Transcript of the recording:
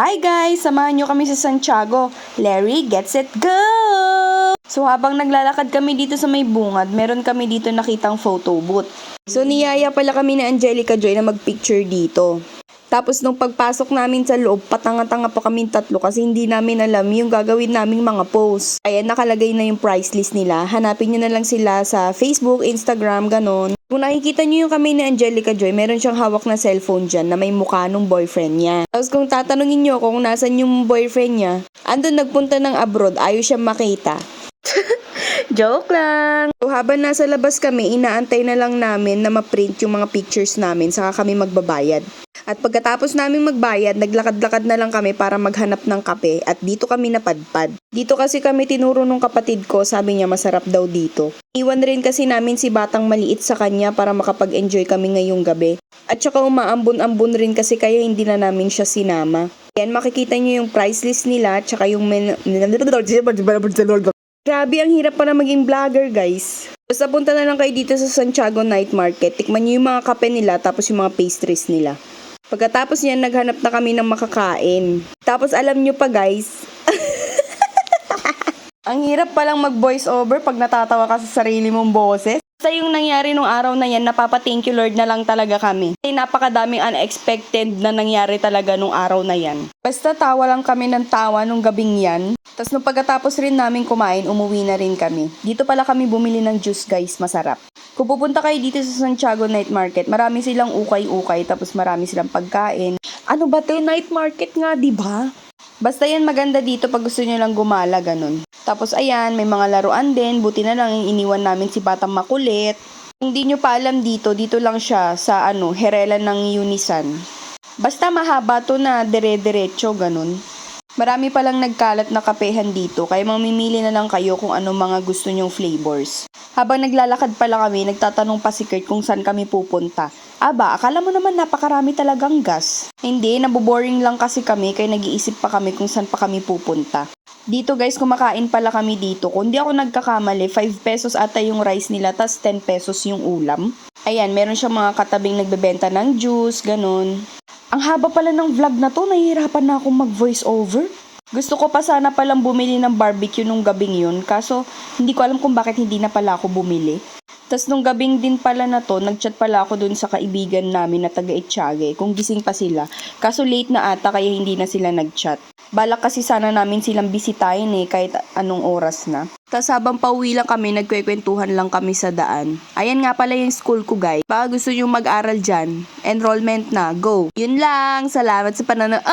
Hi guys! Samahan nyo kami sa Santiago. Larry, gets it, go! So habang naglalakad kami dito sa may bungad, meron kami dito nakitang photo booth. So niyaya pala kami ni Angelica Joy na magpicture dito. Tapos nung pagpasok namin sa loob, patanga-tanga pa kami tatlo kasi hindi namin alam yung gagawin naming mga post. Ayan, nakalagay na yung price list nila. Hanapin nyo na lang sila sa Facebook, Instagram, ganon. Kung nakikita nyo yung kami ni Angelica Joy, meron siyang hawak na cellphone dyan na may mukha nung boyfriend niya. Tapos kung tatanungin nyo kung nasan yung boyfriend niya, andun nagpunta ng abroad, ayaw siya makita. Joke lang! So habang nasa labas kami, inaantay na lang namin na ma-print yung mga pictures namin saka kami magbabayad. At pagkatapos namin magbayad, naglakad-lakad na lang kami para maghanap ng kape at dito kami napadpad. Dito kasi kami tinuro nung kapatid ko, sabi niya masarap daw dito. Iwan rin kasi namin si Batang Maliit sa kanya para makapag-enjoy kami ngayong gabi. At saka umaambon-ambon rin kasi kaya hindi na namin siya sinama. Yan, makikita niyo yung price list nila at saka yung Grabe, ang hirap pala maging vlogger, guys. Basta punta na lang kayo dito sa Santiago Night Market. Tikman nyo yung mga kape nila, tapos yung mga pastries nila. Pagkatapos niyan, naghanap na kami ng makakain. Tapos alam nyo pa, guys, ang hirap palang mag-voice over pag natatawa ka sa sarili mong boses. Basta yung nangyari nung araw na yan, napapa-thank you Lord na lang talaga kami. Kasi napakadaming unexpected na nangyari talaga nung araw na yan. Basta tawa lang kami ng tawa nung gabing yan. Tapos nung pagkatapos rin namin kumain, umuwi na rin kami. Dito pala kami bumili ng juice, guys, masarap. Kung pupunta kayo dito sa Santiago Night Market, marami silang ukay-ukay, tapos marami silang pagkain. Ano ba to? Night market nga, diba? Basta yan, maganda dito pag gusto nyo lang gumala, ganun. Tapos ayan, may mga laruan din. Buti na lang iniwan namin si Batang Makulit. Kung di nyo pa alam dito lang siya sa Herelan ng Unisan. Basta mahaba to na dire-diretso, ganun. Marami palang nagkalat na kapehan dito, kaya mamimili na lang kayo kung ano mga gusto nyong flavors. Habang naglalakad pala kami, nagtatanong pa si Kurt kung saan kami pupunta. Aba, akala mo naman napakarami talagang gas. Hindi, naboboring lang kasi kami, kaya nag-iisip pa kami kung saan pa kami pupunta. Dito guys, kumakain pala kami dito. Kung di ako nagkakamali, 5 pesos ata yung rice nila, tas 10 pesos yung ulam. Ayan, meron siyang mga katabing nagbebenta ng juice, ganun. Ang haba pala ng vlog na to, nahihirapan na akong mag-voice over. Gusto ko pa sana palang bumili ng barbecue nung gabing yun, kaso hindi ko alam kung bakit hindi na pala ako bumili. Tapos nung gabing din pala na to, nagchat pala ako dun sa kaibigan namin na taga Itiage kung gising pa sila. Kaso late na ata kaya hindi na sila nagchat. Balak kasi sana namin silang bisitahin kahit anong oras na. Tapos habang pauwi lang kami, nagkwekwentuhan lang kami sa daan. Ayan nga pala yung school ko, guys. Baka gusto nyo mag-aral dyan, enrollment na, go! Yun lang, salamat sa panonood!